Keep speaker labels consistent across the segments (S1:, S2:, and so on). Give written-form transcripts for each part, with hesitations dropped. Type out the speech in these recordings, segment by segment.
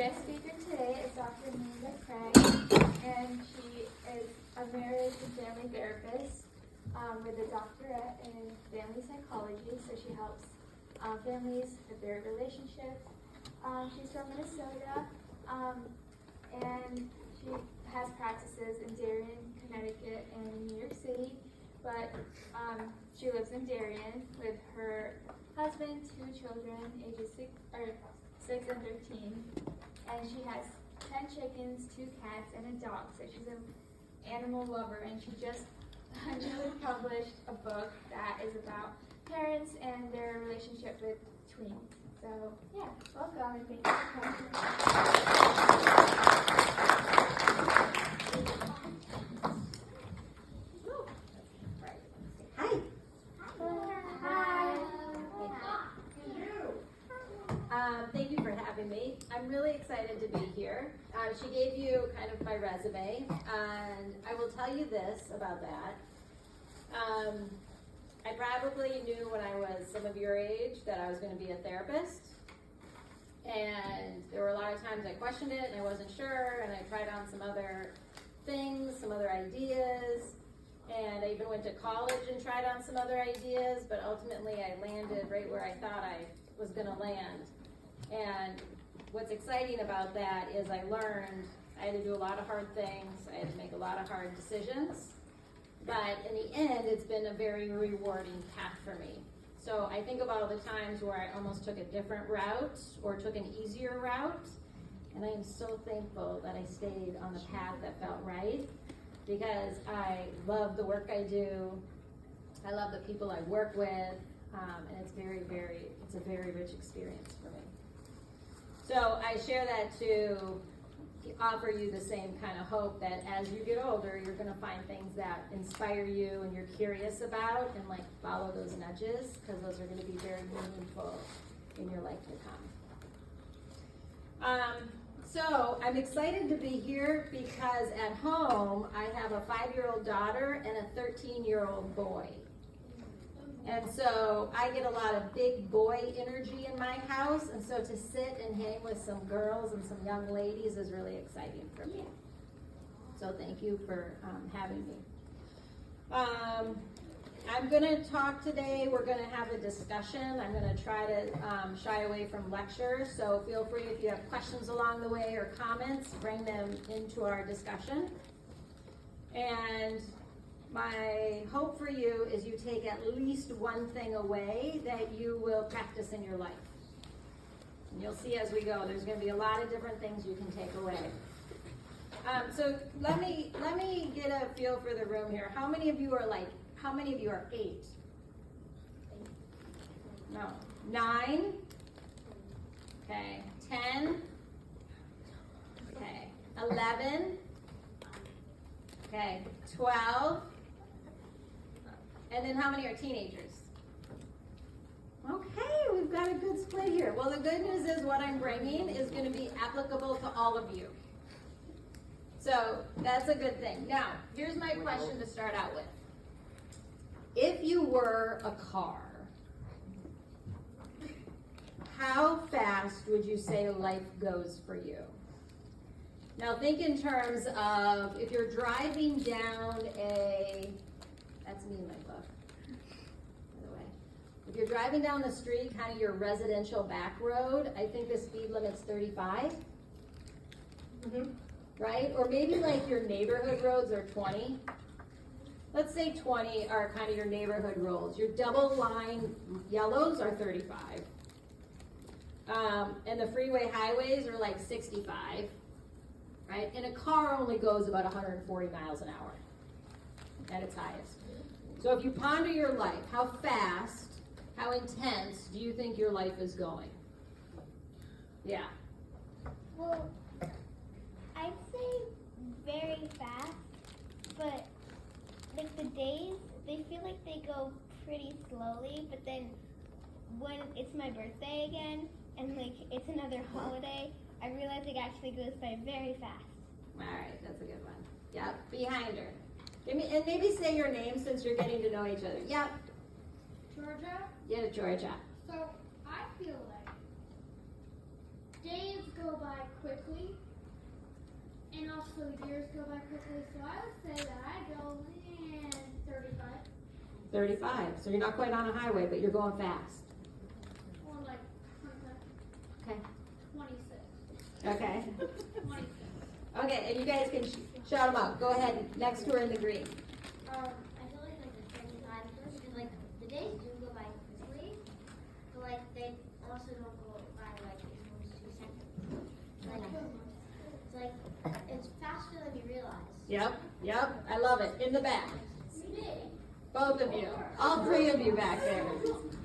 S1: guest speaker today is Dr. Amanda Craig, and she is a marriage and family therapist with a doctorate in family psychology, so she helps families with their relationships. She's from Minnesota, and she has practices in Darien, Connecticut, and New York City, but she lives in Darien with her husband, 2 children, ages 6 and 13, and she has 10 chickens, 2 cats, and a dog. So she's an animal lover, and she just newly published a book that is about parents and their relationship with tweens. So yeah, welcome and thank you for coming.
S2: Thank you for having me. I'm really excited to be here. She gave you kind of my resume, and I will tell you this about that. I probably knew when I was some of your age that I was going to be a therapist, and there were a lot of times I questioned it and I wasn't sure, and I tried on some other things, some other ideas, and I even went to college and tried on some other ideas, but ultimately I landed right where I thought I was going to land. And what's exciting about that is I learned I had to do a lot of hard things, I had to make a lot of hard decisions, but in the end it's been a very rewarding path for me. So I think about the times where I almost took a different route or took an easier route, and I am so thankful that I stayed on the path that felt right, because I love the work I do, I love the people I work with, and it's a very rich experience for me. So I share that to offer you the same kind of hope that as you get older, you're going to find things that inspire you and you're curious about, and like follow those nudges, because those are going to be very meaningful in your life to come. So I'm excited to be here because at home I have a 5-year-old daughter and a 13-year-old boy. And so I get a lot of big boy energy in my house, and so to sit and hang with some girls and some young ladies is really exciting for me. So thank you for having me. I'm going to talk today. We're going to have a discussion. I'm going to try to shy away from lectures, so feel free if you have questions along the way or comments, bring them into our discussion. And my hope for you is you take at least one thing away that you will practice in your life. And you'll see as we go, there's going to be a lot of different things you can take away. So let me get a feel for the room here. How many of you are 8? No. 9? Okay. 10? Okay. 11? Okay. 12? And then how many are teenagers? Okay, we've got a good split here. Well, the good news is what I'm bringing is going to be applicable to all of you. So that's a good thing. Now, here's my question to start out with. If you were a car, how fast would you say life goes for you? Now think in terms of if you're driving down that's me in my book, by the way. If you're driving down the street, kind of your residential back road, I think the speed limit's 35. Right? Or maybe like your neighborhood roads are 20. Let's say 20 are kind of your neighborhood roads. Your double line yellows are 35. And the freeway highways are like 65. Right? And a car only goes about 140 miles an hour at its highest. So if you ponder your life, how fast, how intense do you think your life is going? Yeah.
S3: Well, I'd say very fast, but like the days, they feel like they go pretty slowly, but then when it's my birthday again, and like it's another holiday, I realize it actually goes by very fast.
S2: All right, that's a good one. Yep, behind her. And maybe say your name since you're getting to know each other. Yep.
S4: Georgia?
S2: Yeah, Georgia.
S4: So I feel like days go by quickly, and also years go by quickly. So I would say that I go 35,
S2: 35. So you're not quite on a highway, but you're going fast.
S4: or like
S2: Okay.
S4: 26.
S2: Okay.
S4: 26.
S2: Okay, and you guys can shout them out. Go ahead. Next to her in the green.
S3: I feel like the 35 because like the days do go by quickly, but like they also don't go by like in almost 2 seconds. It's faster than you realize.
S2: Yep. I love it. In the back. Both of you. All 3 of you back there.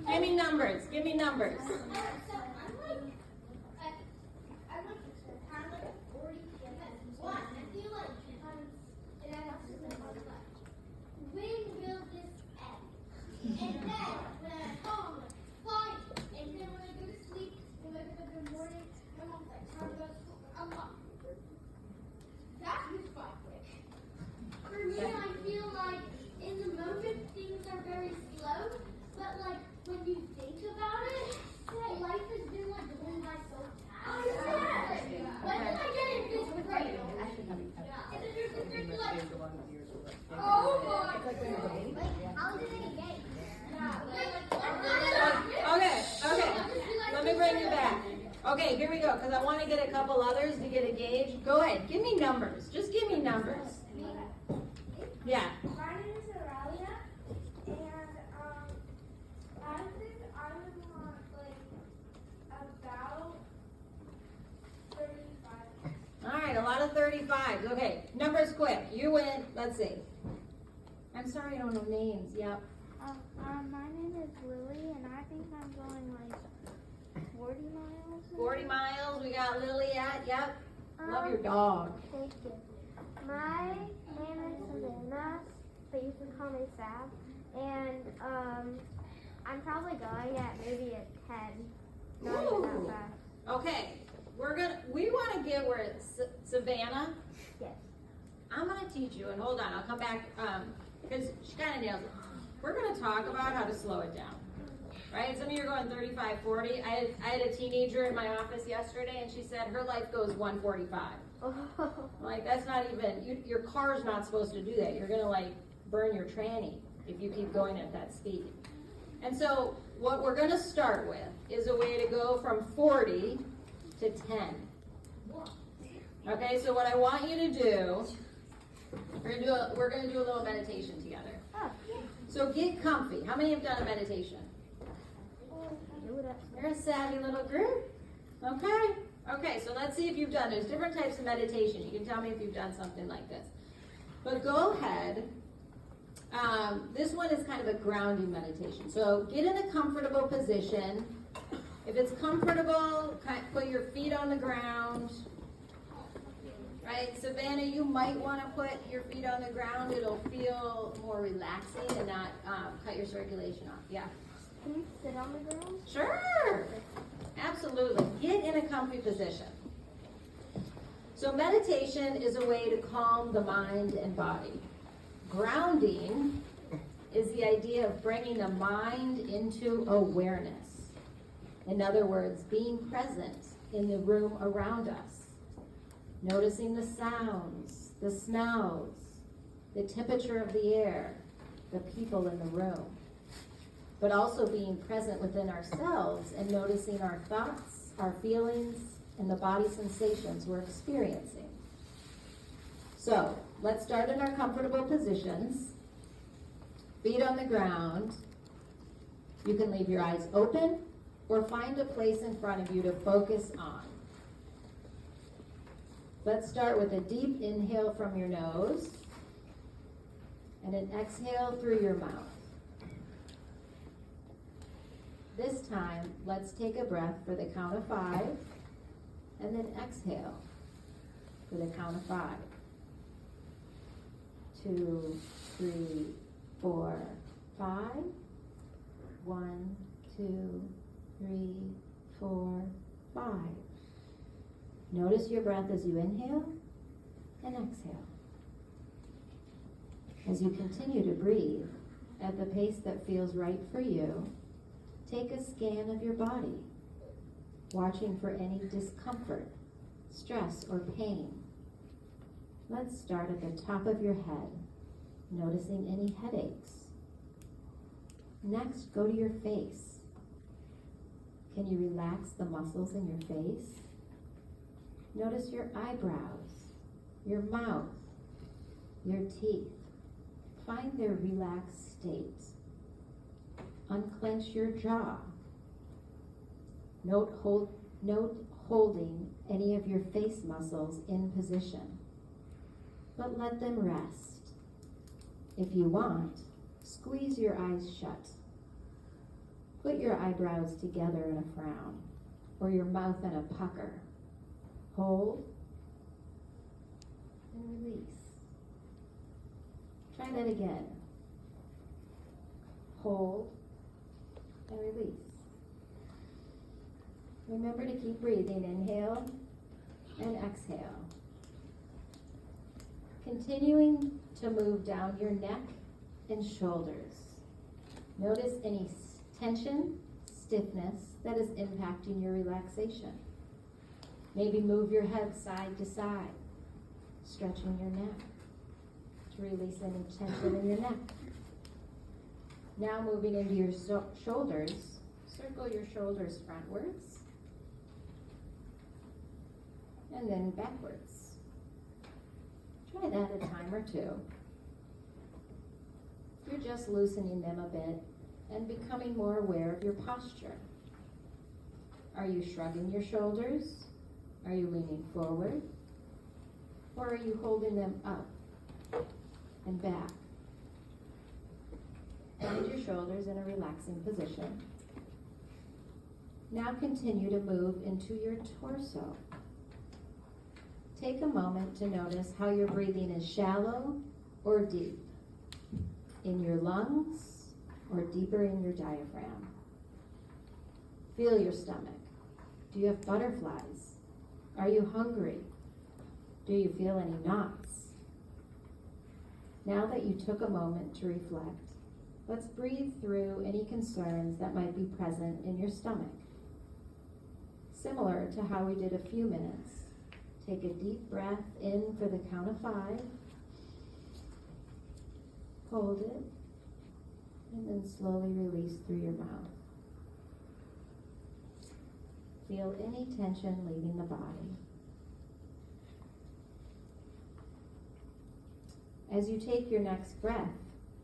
S2: Give me numbers.
S4: So I'm like kind of like 40 minutes. One, I feel like it has to be like, when will this end? And then when I'm home, fine. And then when I go to sleep, and wake up in the morning, my mom's like, time to go to school. I'm up. That was quite quick. For me, I feel like in the moment things are very slow, but like when you think about it, life has been like going by so fast. When did I get in fifth grade? And then there's a thing like, oh my god.
S3: How did it get?
S2: Okay. Let me bring you back. Okay, here we go, because I want to get a couple others to get a gauge. Go ahead. Give me numbers. Just give me numbers. Yeah.
S4: My name is Aurelia, and I think I would want like about 35.
S2: All right, a lot of 35s. Okay, numbers quick. You win. Let's see. I'm sorry, I don't know names. Yep.
S3: My name is Lily, and I think I'm going like 40 miles.
S2: 40 miles. We got Lily at. Yep. Love your dog.
S3: Thank you. My name is Savannah, but you can call me Sav. And I'm probably going at maybe at 10. Not even that fast.
S2: Okay, we want to get where it's Savannah.
S3: Yes.
S2: I'm gonna teach you, and hold on, I'll come back, because she kind of nails it. We're gonna talk about how to slow it down, right? Some of you are going 35, 40. I had a teenager in my office yesterday, and she said her life goes 145. I'm like, that's not even, your car's not supposed to do that. You're gonna like burn your tranny if you keep going at that speed. And so what we're gonna start with is a way to go from 40 to 10. Okay, so what I want you to do, we're gonna do a little meditation together. So get comfy. How many have done a meditation? You're a savvy little group. Okay, so let's see if you've done. There's different types of meditation. You can tell me if you've done something like this. But go ahead. This one is kind of a grounding meditation. So get in a comfortable position. If it's comfortable, put your feet on the ground. Right, Savannah, you might want to put your feet on the ground. It'll feel more relaxing and not cut your circulation off. Yeah.
S3: Can you sit on the ground?
S2: Sure. Absolutely. Get in a comfy position. So meditation is a way to calm the mind and body. Grounding is the idea of bringing the mind into awareness. In other words, being present in the room around us. Noticing the sounds, the smells, the temperature of the air, the people in the room. But also being present within ourselves and noticing our thoughts, our feelings, and the body sensations we're experiencing. So, let's start in our comfortable positions. Feet on the ground. You can leave your eyes open or find a place in front of you to focus on. Let's start with a deep inhale from your nose and an exhale through your mouth. This time, let's take a breath for the count of 5 and then exhale for the count of 5. 2, 3, 4, 5. 1, 2, 3, 4, 5. Notice your breath as you inhale and exhale. As you continue to breathe at the pace that feels right for you, take a scan of your body.
S5: watching for any discomfort, stress, or pain. Let's start at the top of your head, noticing any headaches. Next, go to your face. Can you relax the muscles in your face? Notice your eyebrows, your mouth, your teeth. Find their relaxed state. Unclench your jaw. Note holding any of your face muscles in position, but let them rest. If you want, squeeze your eyes shut. Put your eyebrows together in a frown, or your mouth in a pucker. Hold and release. Try that again. Hold and release. Remember to keep breathing. Inhale and exhale. Continuing to move down your neck and shoulders. Notice any tension, stiffness that is impacting your relaxation. Maybe move your head side to side, stretching your neck to release any tension in your neck. Now moving into your shoulders, circle your shoulders frontwards and then backwards. Try that a time or two. You're just loosening them a bit and becoming more aware of your posture. Are you shrugging your shoulders? Are you leaning forward? Or are you holding them up and back? Find your shoulders in a relaxing position. Now continue to move into your torso. Take a moment to notice how your breathing is shallow or deep, in your lungs or deeper in your diaphragm. Feel your stomach. Do you have butterflies? Are you hungry? Do you feel any knots? Now that you took a moment to reflect, let's breathe through any concerns that might be present in your stomach. Similar to how we did a few minutes, take a deep breath in for the count of 5. Hold it, and then slowly release through your mouth. Feel any tension leaving the body. As you take your next breath,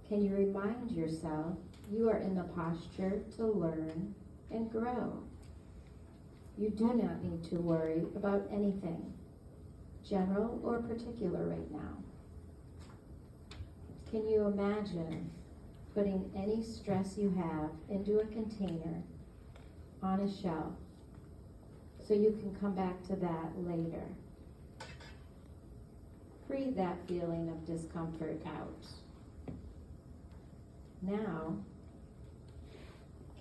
S5: can you remind yourself you are in the posture to learn and grow? You do not need to worry about anything, general or particular right now. Can you imagine putting any stress you have into a container on a shelf so you can come back to that later? Breathe that feeling of discomfort out. Now,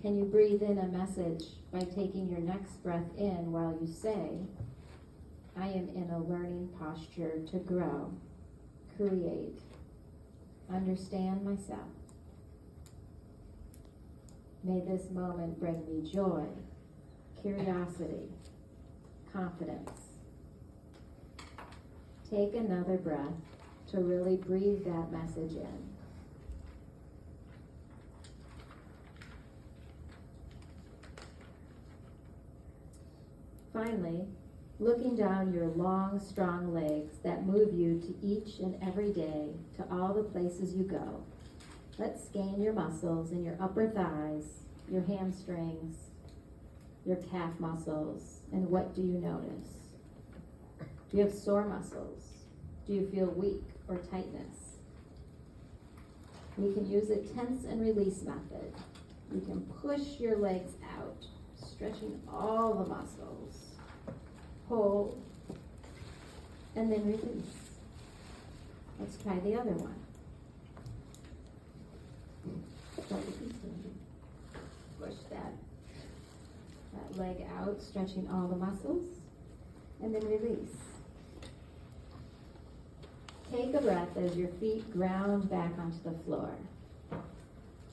S5: can you breathe in a message by taking your next breath in while you say, I am in a learning posture to grow, create, understand myself. May this moment bring me joy, curiosity, confidence. Take another breath to really breathe that message in. Finally, looking down your long, strong legs that move you to each and every day, to all the places you go. Let's scan your muscles in your upper thighs, your hamstrings, your calf muscles, and what do you notice? Do you have sore muscles? Do you feel weak or tightness? We can use a tense and release method. You can push your legs out, stretching all the muscles. Hold, and then release. Let's try the other one. Push that leg out, stretching all the muscles, and then release. Take a breath as your feet ground back onto the floor.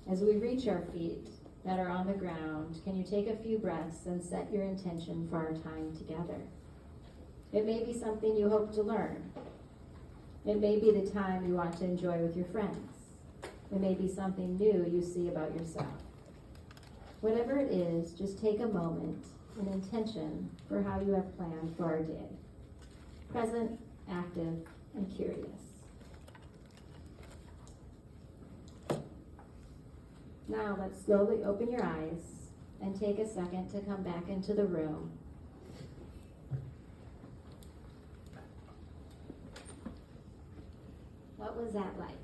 S5: As we reach our feet, that are on the ground, can you take a few breaths and set your intention for our time together? It may be something you hope to learn. It may be the time you want to enjoy with your friends. It may be something new you see about yourself. Whatever it is, just take a moment, an intention for how you have planned for our day. Present, active, and curious. Now let's slowly open your eyes and take a second to come back into the room. What was that like?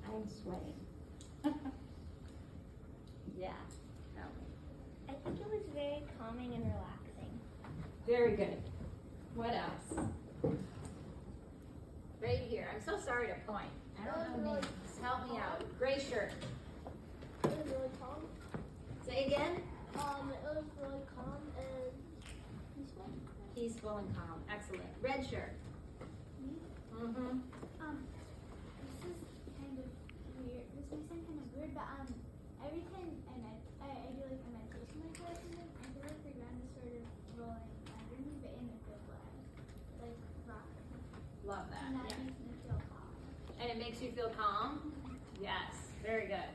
S5: I'm sweating. Yeah. Tell me.
S3: I think it was very calming and relaxing.
S2: Very good. What else? Right here. I'm so sorry to point. I don't know names. Help me out. Gray shirt.
S4: It was really calm.
S2: Say again.
S4: It was really calm and peaceful.
S2: Peaceful and calm. Excellent. Red shirt. Mm-hmm.
S4: This is kind of weird. This may sound kind of weird, but every time I do like a meditation like this, I feel like the ground is sort of rolling under me, but in a good way, like rocking.
S2: Love that.
S4: And that
S2: Yeah.
S4: makes me feel calm.
S2: And it makes you feel calm? Yes. Very good.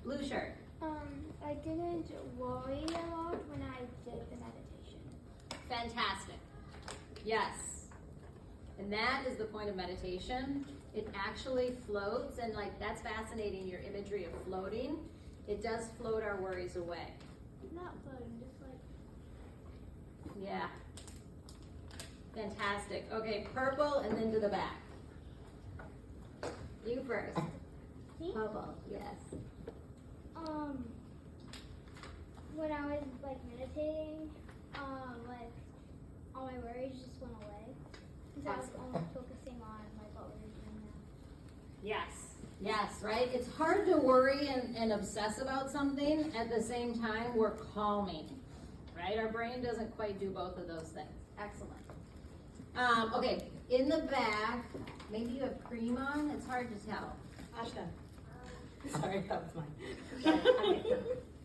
S2: Blue shirt.
S4: I didn't worry a lot when I did the meditation.
S2: Fantastic. Yes. And that is the point of meditation. It actually floats, and like that's fascinating, your imagery of floating. It does float our worries away.
S4: Not floating, just like.
S2: Yeah. Fantastic. Okay, purple and then to the back. You first.
S3: Me?
S2: Purple, yes.
S4: When I was like meditating, like all my worries just went away. Because I was
S2: Awesome.
S4: only focusing on like what we were doing now.
S2: Yes. Yes, right? It's hard to worry and obsess about something. At the same time, we're calming, right? Our brain doesn't quite do both of those things. Excellent. Okay, in the back, maybe you have cream on. It's hard to tell.
S6: Ashton. Sorry, that was mine.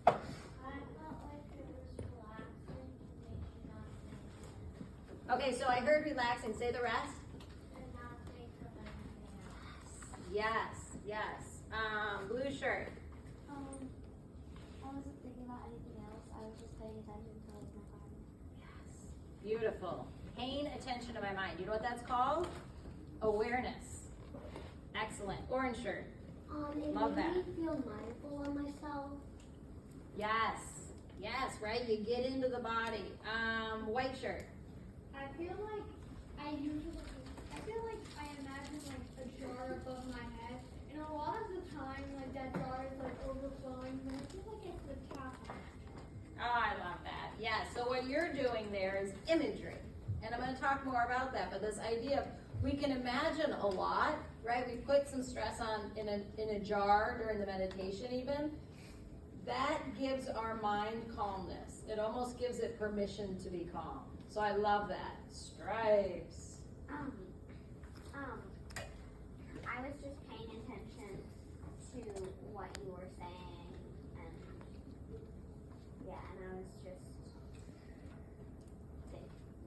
S4: I felt like it was relaxing, making not
S2: Okay, so I heard relaxing. Say the rest.
S4: and not think of anything else.
S2: Yes, yes. Blue shirt.
S4: I wasn't thinking about anything else. I was just paying attention to like my body.
S2: Yes. Beautiful. Paying attention to my mind. You know what that's called? Awareness. Excellent. Orange shirt.
S4: It
S2: Love
S4: made
S2: that.
S4: me feel mindful of myself.
S2: Yes. Yes, right? You get into the body. White shirt.
S4: I feel like I imagine like a jar above my head, and a lot of the time, like that jar is like overflowing, and I feel like it's the top.
S2: Oh, I love that. Yeah, so what you're doing there is imagery. And I'm going to talk more about that, but this idea of we can imagine a lot, right? We put some stress on in a jar during the meditation even. That gives our mind calmness. It almost gives it permission to be calm. So I love that. Stripes.
S3: I was just paying attention to what you were saying, and yeah, and I was just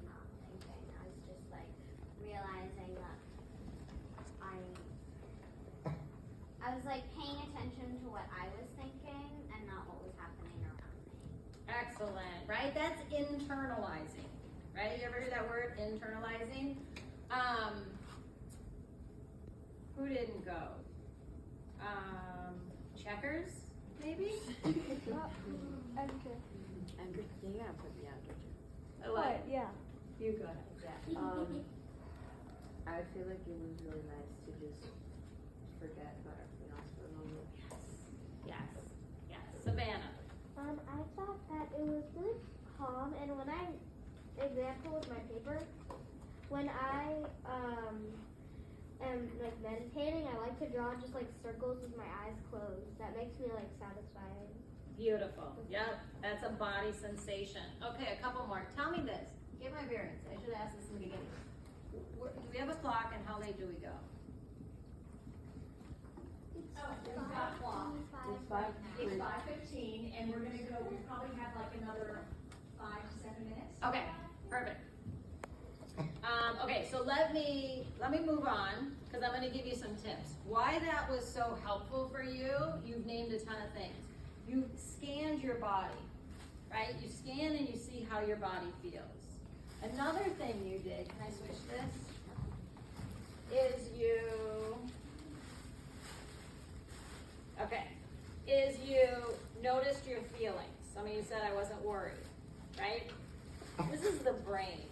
S3: not thinking. I was just like realizing that I was like paying attention to what I was thinking and not what was happening around me.
S2: Excellent, right? That's internalizing, right? You ever hear that word, internalizing? Who didn't go? Checkers, maybe?
S6: Andrew, yeah, put me out, don't you?
S2: I like.
S6: Yeah. You go ahead.
S2: Yeah.
S6: I feel like it was really nice to just forget about everything else for a moment.
S2: Yes. Yes. Savannah.
S3: I thought that it was really calm, and when example with my paper, when I am like meditating, I like to draw just like circles with my eyes closed. That makes me like satisfied.
S2: Beautiful. Yep. That's a body sensation. Okay, a couple more. Tell me this. Get my bearings. I should ask this in the beginning. Do we have a clock, and how late do we go?
S4: It's
S2: We've got a clock. It's 5:15, and we're gonna go, we probably have like another 5 to 7 minutes. Okay, perfect. Okay, so let me move on, because I'm gonna give you some tips. Why that was so helpful for you, you've named a ton of things. You scanned your body, right? You scan and you see how your body feels. Another thing you did, can I switch this? Is you noticed your feelings. Some of you said I wasn't worried, right? This is the brain.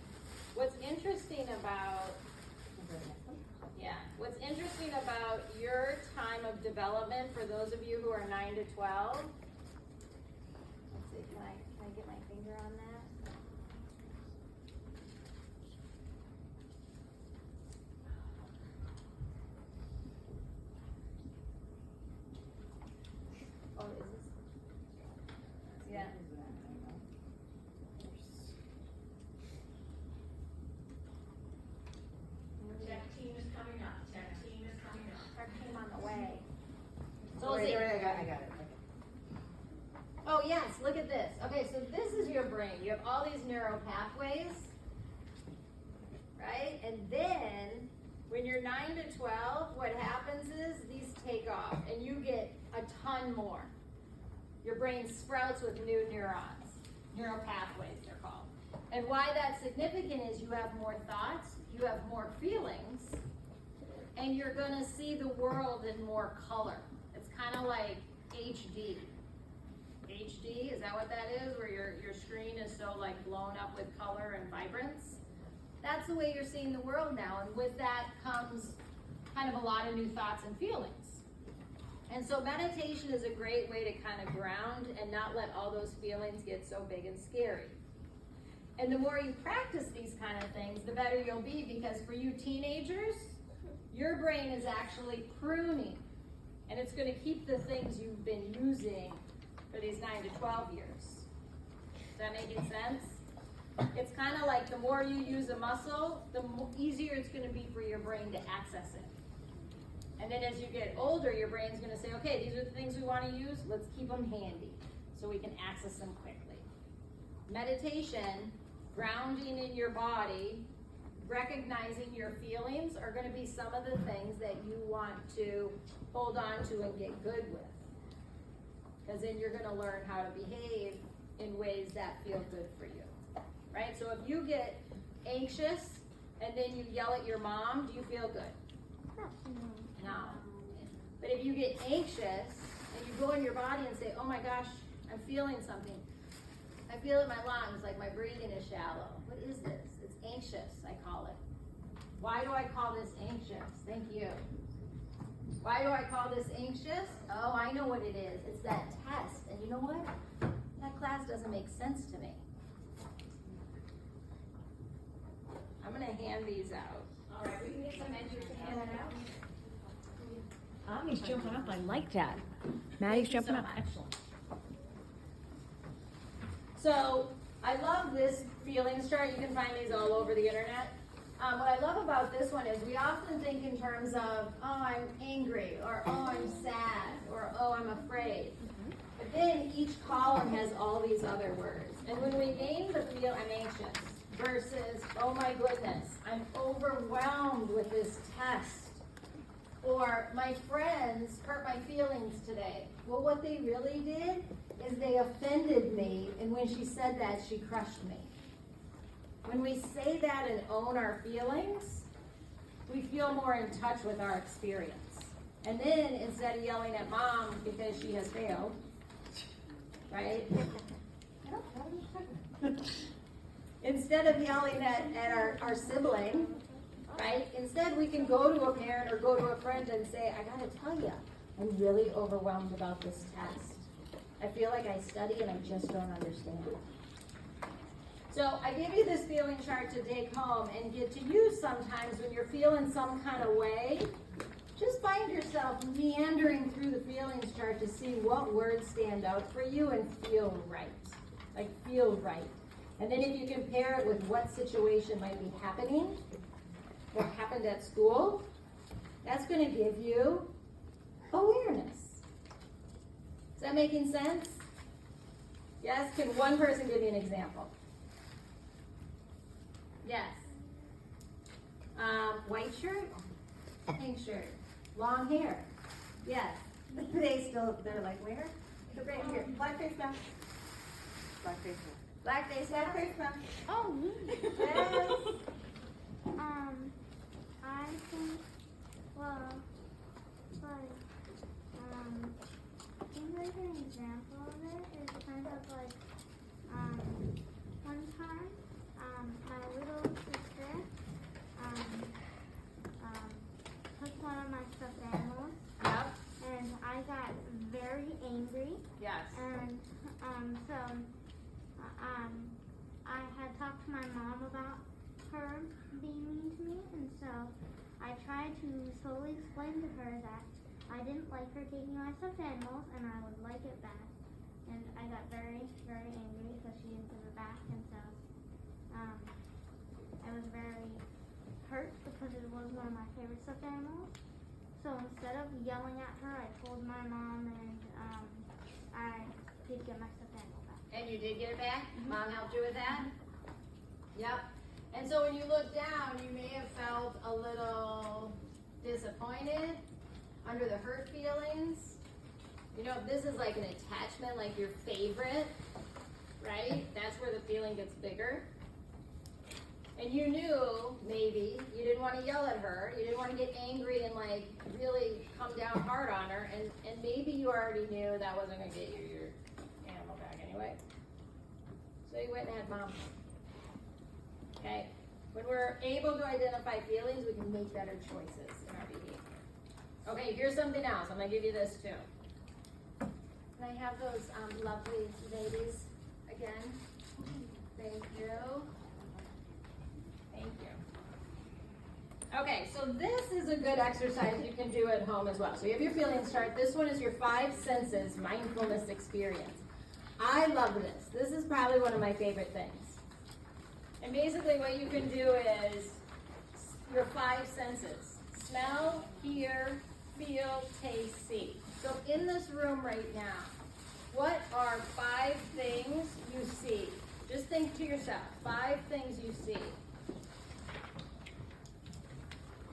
S2: What's interesting about your time of development, for those of you who are 9 to 12, let's see, can I get my finger on that? Oh, is this? Yeah.
S7: Tech team is coming up. Tech team is coming up.
S2: Our team on the way. So
S6: Wait,
S2: let's see.
S6: I got it.
S2: Oh yes, look at this. Okay, so this is your brain. You have all these neural pathways, right? And then when you're 9 to 12, what happens is these take off and you get a ton more. Your brain sprouts with new neurons, neural pathways they're called. And why that's significant is you have more thoughts, you have more feelings, and you're gonna see the world in more color. It's kind of like HD. HD, is that what that is? Where your screen is so like blown up with color and vibrance? That's the way you're seeing the world now, and with that comes kind of a lot of new thoughts and feelings. And so meditation is a great way to kind of ground and not let all those feelings get so big and scary. And the more you practice these kind of things, the better you'll be, because for you teenagers, your brain is actually pruning, and it's going to keep the things you've been using for these 9 to 12 years. Is that making sense? It's kind of like the more you use a muscle, the easier it's going to be for your brain to access it. And then as you get older, your brain's going to say, okay, these are the things we want to use, let's keep them handy so we can access them quickly. Meditation, grounding in your body, recognizing your feelings are going to be some of the things that you want to hold on to and get good with. Because then you're going to learn how to behave in ways that feel good for you, right? So if you get anxious and then you yell at your mom, do you feel good? No. But if you get anxious and you go in your body and say, oh my gosh, I'm feeling something. I feel it in my lungs, like my breathing is shallow. What is this? It's anxious, I call it. Why do I call this anxious? Thank you. Why do I call this anxious? Oh, I know what it is. It's that test. And you know what? That class doesn't make sense to me. I'm going to hand these out.
S7: All right, we can get some entries to hand it out.
S8: Maddie's jumping up. I like that. Maddie's
S2: Thank you
S8: jumping
S2: so
S8: up.
S2: much.
S8: Excellent.
S2: So I love this feelings chart. You can find these all over the internet. What I love about this one is we often think in terms of, oh, I'm angry, or oh, I'm sad, or oh, I'm afraid. But then each column has all these other words. And when we name the feel, I'm anxious, versus, oh my goodness, I'm overwhelmed with this test. Or my friends hurt my feelings today. Well, what they really did is they offended me, and when she said that, she crushed me. When we say that and own our feelings, we feel more in touch with our experience. And then instead of yelling at mom because she has failed, right? Instead of yelling at our sibling, right? Instead, we can go to a parent or go to a friend and say, I gotta tell you, I'm really overwhelmed about this test. I feel like I study and I just don't understand. So I give you this feeling chart to take home and get to use sometimes when you're feeling some kind of way. Just find yourself meandering through the feelings chart to see what words stand out for you and feel right. Like feel right. And then if you compare it with what situation might be happening, what happened at school, that's going to give you awareness. Is that making sense? Yes? Can one person give me an example? Yes. White shirt? Pink shirt. Long hair? Yes. They're like, where? They're right here. Black face mask.
S6: Black face.
S2: Black face mask. Black face mask.
S3: Oh, me.
S2: Yes.
S3: I think, well, like, I think like an example of it is kind of like, one time, my little sister, took one of my stuffed animals,
S2: Yep.
S3: and I got very angry,
S2: Yes.
S3: and, so, I had talked to my mom about her being mean to me, and so I tried to slowly explain to her that I didn't like her taking my stuffed animals and I would like it back. And I got very, very angry because she didn't give it back, and so I was very hurt because it was one of my favorite stuffed animals. So instead of yelling at her, I told my mom, and I did get my stuffed animal back.
S2: And you did get it back? Mom helped you with that? Yep. And so when you look down, you may have felt a little disappointed, under the hurt feelings. You know, if this is like an attachment, like your favorite, right? That's where the feeling gets bigger. And you knew, maybe, you didn't want to yell at her, you didn't want to get angry and like really come down hard on her, and maybe you already knew that wasn't going to get you your animal back anyway. So you went and had mom. Okay? When we're able to identify feelings, we can make better choices in our behavior. Okay, here's something else. I'm going to give you this too. Can I have those lovely ladies again? Thank you. Thank you. Okay, so this is a good exercise you can do at home as well. So you have your feelings chart. This one is your 5 senses mindfulness experience. I love this. This is probably one of my favorite things. And basically what you can do is your 5 senses. Smell, hear, feel, taste, see. So in this room right now, what are 5 things you see? Just think to yourself, 5 things you see.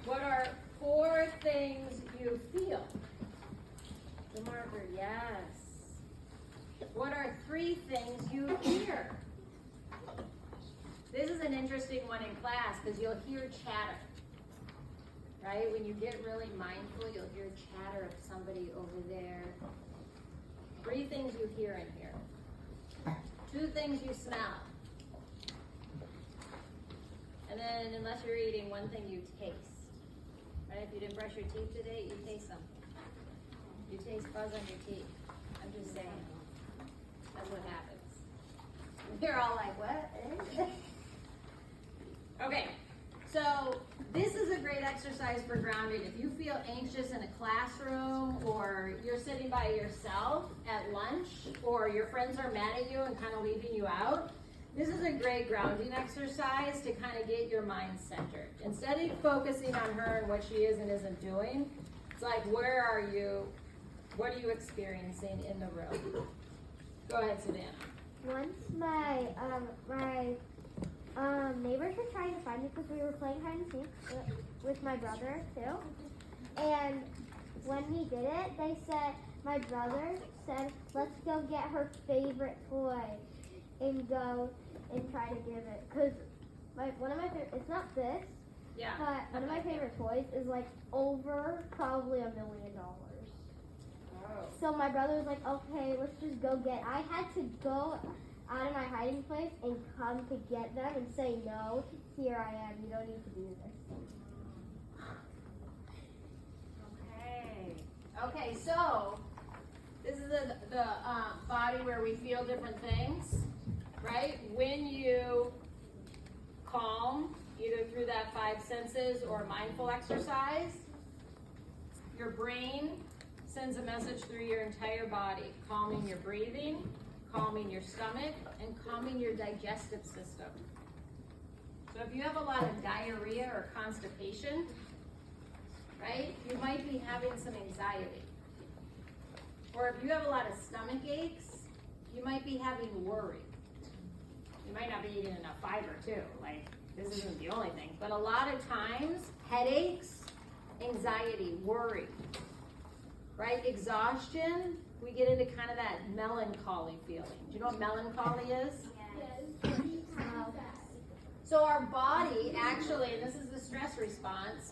S2: What are 4 things you feel? The marker, yes. What are 3 things you hear? This is an interesting one in class because you'll hear chatter. Right? When you get really mindful, you'll hear chatter of somebody over there. 3 things you hear in here. 2 things you smell. And then, unless you're eating, 1 thing you taste. Right? If you didn't brush your teeth today, you taste something. You taste fuzz on your teeth. I'm just saying. That's what happens. You're all like, what? Okay. So this is a great exercise for grounding. If you feel anxious in a classroom, or you're sitting by yourself at lunch, or your friends are mad at you and kind of leaving you out, this is a great grounding exercise to kind of get your mind centered. Instead of focusing on her and what she is and isn't doing, it's like, where are you? What are you experiencing in the room? Go ahead, Savannah.
S3: Once my neighbors were trying to find me because we were playing hide and seek with my brother too. And when we did it, my brother said, let's go get her favorite toy and go and try to give it. Because one of my favorite, it's not this, but one of my favorite toys is like over probably $1 million.
S2: Oh.
S3: So my brother was like, okay, let's just go get it. I had to go out of my hiding place and come to get them and say, no, here I am, you don't need to do this.
S2: Okay, so this is the body where we feel different things, right? When you calm, either through that 5 senses or mindful exercise, your brain sends a message through your entire body, calming your breathing, calming your stomach, and calming your digestive system. So if you have a lot of diarrhea or constipation, right, you might be having some anxiety. Or if you have a lot of stomach aches, you might be having worry. You might not be eating enough fiber too. Like, this isn't the only thing. But a lot of times, headaches, anxiety, worry, right? Exhaustion, we get into kind of that melancholy feeling. Do you know what melancholy is? So our body actually, and this is the stress response,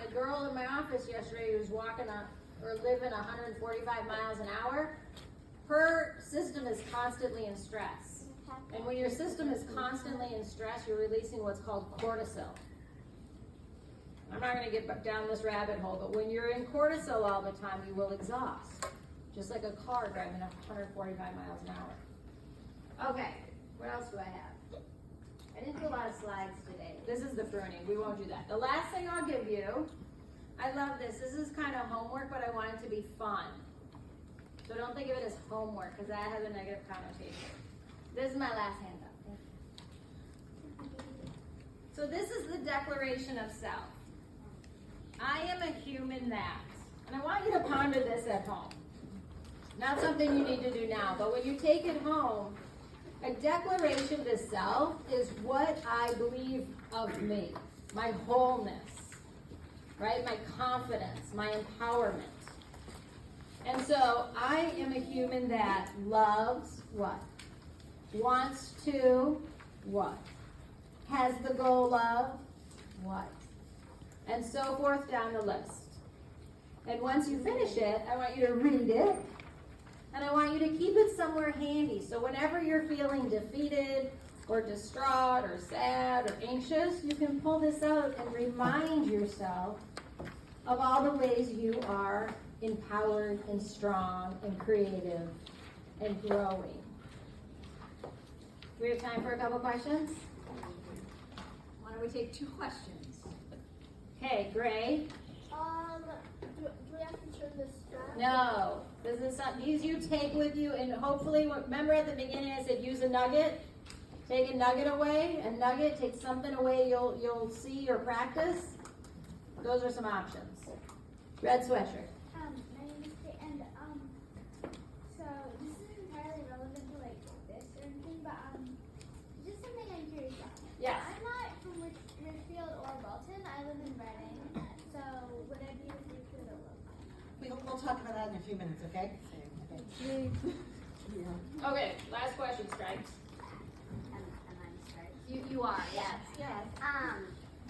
S2: the girl in my office yesterday who was living 145 miles an hour, her system is constantly in stress. And when your system is constantly in stress, you're releasing what's called cortisol. I'm not going to get down this rabbit hole, but when you're in cortisol all the time, you will exhaust. Just like a car driving 145 miles an hour. Okay, what else do I have? I didn't do a lot of slides today. This is the pruning. We won't do that. The last thing I'll give you, I love this. This is kind of homework, but I want it to be fun. So don't think of it as homework, because that has a negative connotation. This is my last handout. So this is the declaration of self. I am a human that. And I want you to ponder this at home. Not something you need to do now, but when you take it home, a declaration to self is what I believe of me, my wholeness, right? My confidence, my empowerment. And so I am a human that loves what? Wants to what? Has the goal of what? And so forth down the list. And once you finish it, I want you to read it. And I want you to keep it somewhere handy. So whenever you're feeling defeated or distraught or sad or anxious, you can pull this out and remind yourself of all the ways you are empowered and strong and creative and growing. We have time for a couple questions? Why don't we take 2 questions? Okay, Gray.
S4: Do we have to turn this strap?
S2: No, this is something these you take with you, and hopefully, remember at the beginning I said use a nugget. Take a nugget away. A nugget, take something away you'll see or practice. Those are some options. Red sweatshirt.
S3: My name is Kate, and so this isn't entirely relevant to like this or anything, but just something I'm curious about.
S2: Yes.
S3: I'm not from Richfield or Belton. I live in Reading. So would I be with Richfield or Belton?
S9: We'll talk about that in a few minutes, okay?
S2: Okay, last question, Stripes.
S10: Am I start?
S2: You are, yes.
S3: Yes.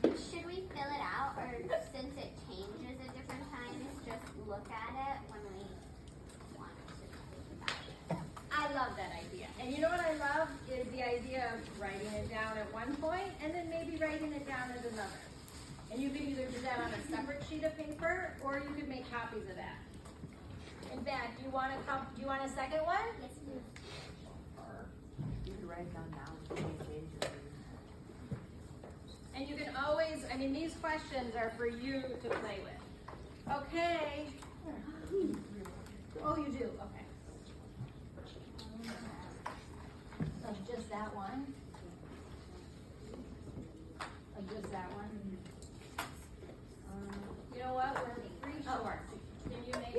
S10: Should we fill it out, or since it changes at different times, just look at it when we want to think about it?
S2: I love that idea. And you know what I love is the idea of writing it down at one point and then maybe writing it down at another. And you could either do that on a separate sheet of paper or you could make copies of that. In fact, do you want a second one?
S3: Yes, please.
S6: You could write it down now.
S2: And you can always, these questions are for you to play with. Okay. Oh, you do? Okay. So just that one? Or just that one? You know what? We're pretty short. Can you make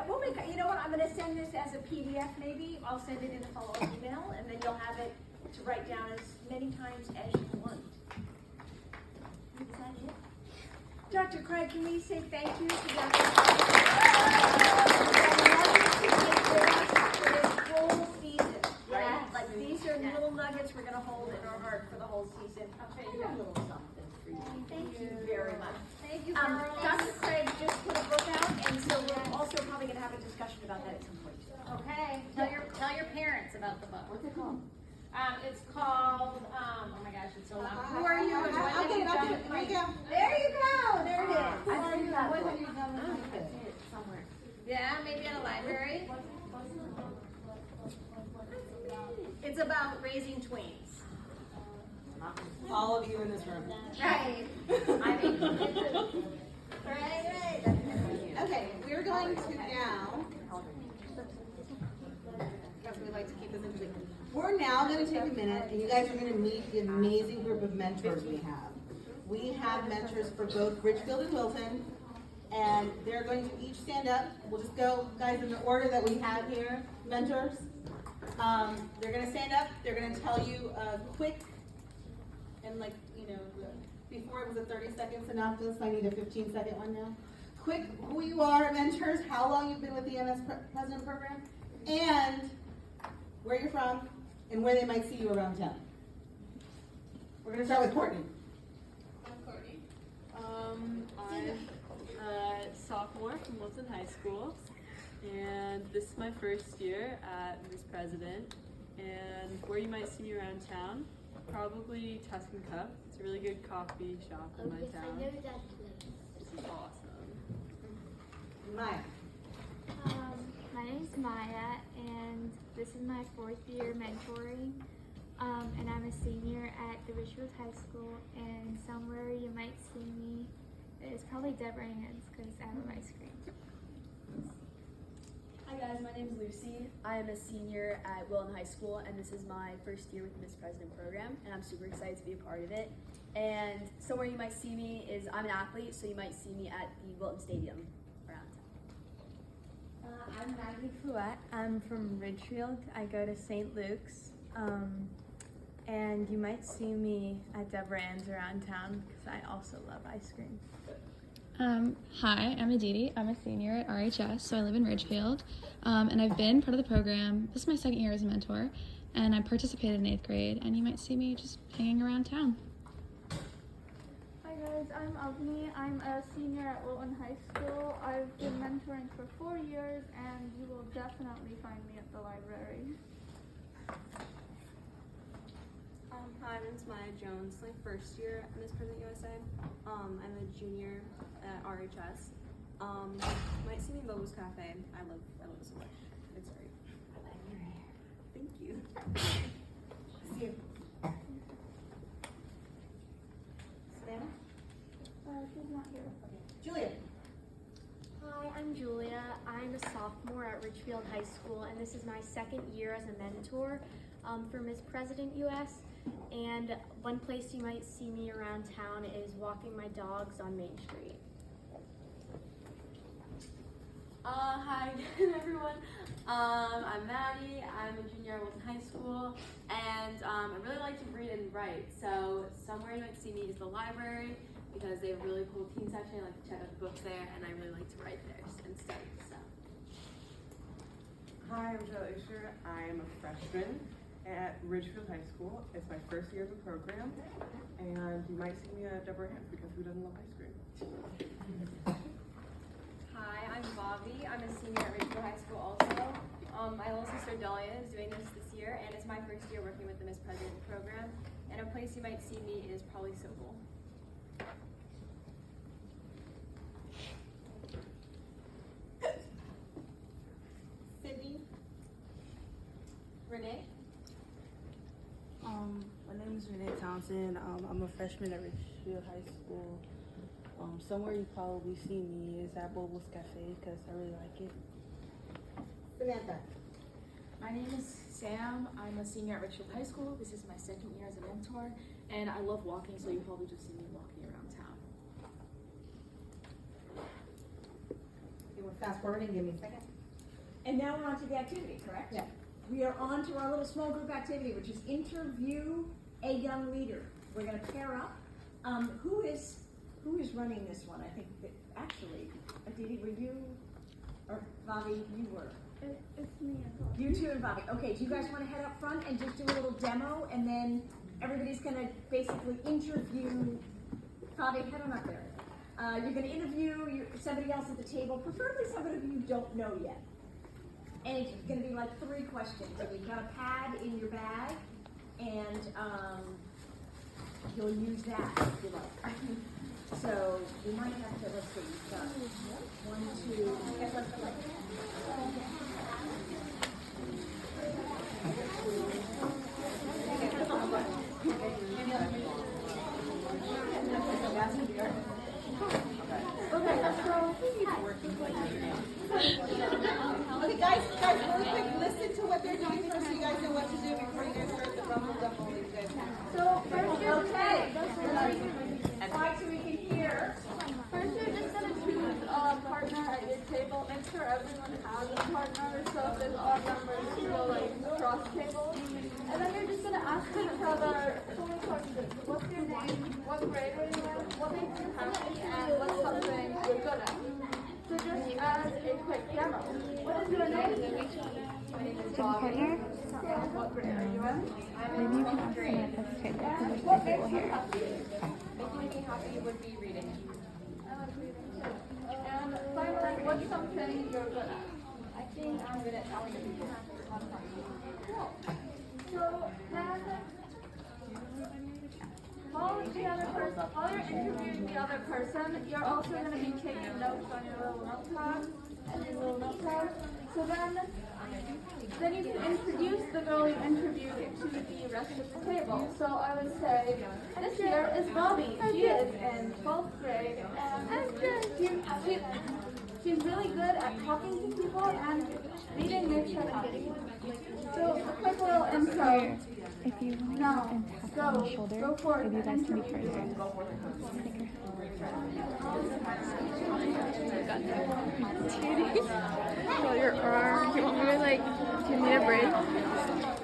S8: We'll make, you know what, I'm gonna send this as a PDF maybe, I'll send it in a follow-up email, and then you'll have it to write down as many times as you want. Is that it? Dr. Craig, can we say thank you to Dr. for this whole season, right?
S2: Yes.
S8: Like, these are little nuggets we're gonna hold in our heart for the whole season.
S2: Okay,
S8: I
S2: you
S8: got
S2: got
S8: a little something for you. Thank you very much.
S2: Thank you, girls.
S8: Dr. Craig just put a book out, and so we're also probably gonna have a discussion about that at some point.
S2: Okay. Tell your parents about the book.
S8: What's it called?
S2: It's called, oh my gosh, it's so long. Who are you? And what have you done with my...
S8: There you go, there it is.
S2: Who are you? What have you
S8: I
S2: done with my...
S8: see it somewhere.
S2: Yeah, maybe at a library. It's about raising tweens.
S9: All of you in this room.
S2: Right. Right.
S9: Okay, we're going to now. We like to keep this in between. We're now going to take a minute, and you guys are going to meet the amazing group of mentors we have. We have mentors for both Richfield and Wilton, and they're going to each stand up. We'll just go, guys, in the order that we have here, mentors. They're gonna stand up, they're gonna tell you a quick, and like, you know, before it was a 30-second synopsis, I need a 15-second one now. Quick, who you are, mentors, how long you've been with the MS President Program, and where you're from, and where they might see you around town. We're gonna start with Courtney.
S11: I'm Courtney. I'm a sophomore from Wilson High School, and this is my first year at Miss President. And where you might see me around town, probably Tuscan Cup. It's a really good coffee shop in my town.
S4: I know that place.
S11: This is awesome.
S9: Maya.
S1: My name is Maya, and this is my 4th year mentoring. And I'm a senior at the Richfield High School, and somewhere you might see me is probably Deborah Ann's because I have a my screen.
S12: Hi guys, my name is Lucy. I am a senior at Wilton High School, and this is my first year with the Miss President program, and I'm super excited to be a part of it. And somewhere you might see me is, I'm an athlete, so you might see me at the Wilton Stadium around town.
S13: I'm Maggie Fouette. I'm from Ridgefield. I go to St. Luke's. And you might see me at Deborah Ann's around town because I also love ice cream.
S14: Hi, I'm Aditi. I'm a senior at RHS, so I live in Ridgefield. And I've been part of the program. This is my 2nd year as a mentor, and I participated in 8th grade, and you might see me just hanging around town.
S15: Hi guys, I'm Avni. I'm a senior at Wilton High School. I've been mentoring for 4 years, and you will definitely find me at the library.
S6: Hi, my name's Maya Jones. My first year at Miss President USA. I'm a junior at RHS. Might see me in Bobo's Cafe. I love it so much. It's great. I like your hair. Thank you.
S9: See you. Savannah?
S15: She's not here.
S9: Julia.
S16: Hi, I'm Julia. I'm a sophomore at Ridgefield High School, and this is my 2nd year as a mentor for Miss President US. And one place you might see me around town is walking my dogs on Main Street.
S11: Hi again, everyone. I'm Maddie. I'm a junior at Wilton High School, and I really like to read and write. So somewhere you might see me is the library because they have a really cool teen section. I like to check out the books there, and I really like to write there and study. So.
S17: Hi, I'm Jill Isher. I am a freshman at Ridgefield High School. It's my first year of the program, and you might see me at Deborah Ann's because who doesn't love ice cream?
S18: Hi, I'm Bobby. I'm a senior at Ridgefield High School also. My little sister Dahlia is doing this year, and it's my first year working with the Miss President program. And a place you might see me is probably Sokol.
S9: Sydney.
S18: Renee.
S19: My name is Renee Townsend. I'm a freshman at Richfield High School. Somewhere you probably see me is at Bobo's Cafe because I really like it.
S9: Samantha.
S20: My name is Sam. I'm a senior at Richfield High School. This is my 2nd year as a mentor, and I love walking, so you'll probably just see me walking around town.
S9: Okay, we're fast forwarding. Give me a second.
S8: And now we're on to the activity, correct?
S9: Yeah.
S8: We are on to our little small group activity, which is interview a young leader. We're going to pair up. Who is running this one? I think that actually, Aditi, were you, or Bobby, you were.
S15: It's me and Bobby.
S8: You two and Bobby. Okay, do you guys want to head up front and just do a little demo, and then everybody's going to basically interview. Bobby, head on up there. You're going to interview somebody else at the table, preferably somebody who you don't know yet. And it's going to be like 3 questions. And you've got a pad in your bag, and you'll use that if you like. So we might have to, let's see, you've got 1, 2, okay, let's go like
S15: Okay, let's go.
S9: Okay, guys, really quick, listen to what they're doing first so you guys know what to do before you guys start the rumble double you guys have.
S8: So first, okay. Quiet so we can hear.
S15: First, you're just gonna choose ask each other 4 questions. What's your name? What grade are you in? What makes you happy? And what's something you're good at? So just as a quick demo, what is your name? My name is Bobby. What grade are you in?
S14: Maybe you can ask them at this table because there's
S15: What
S14: three
S15: makes
S14: people
S15: you
S14: here.
S15: happy?
S18: Making me happy would be reading.
S15: I like reading too. And finally, what's something you're good at?
S18: I think I'm good at telling people happy.
S15: Cool. So then, while you're interviewing the other person, you're also going to be taking notes on your little notepad and your little notepad. So then you can introduce the girl you interviewed to the rest of the table. So I would say, this here is Bobby. She is in 12th grade, and she's really good at talking to people, and reading makes her happy. So a quick little intro.
S14: If you want to
S15: Now,
S14: and tap on the shoulder,
S15: go for it.
S14: maybe you guys can be partners. Feel your arm. Do you want me to do you need a break?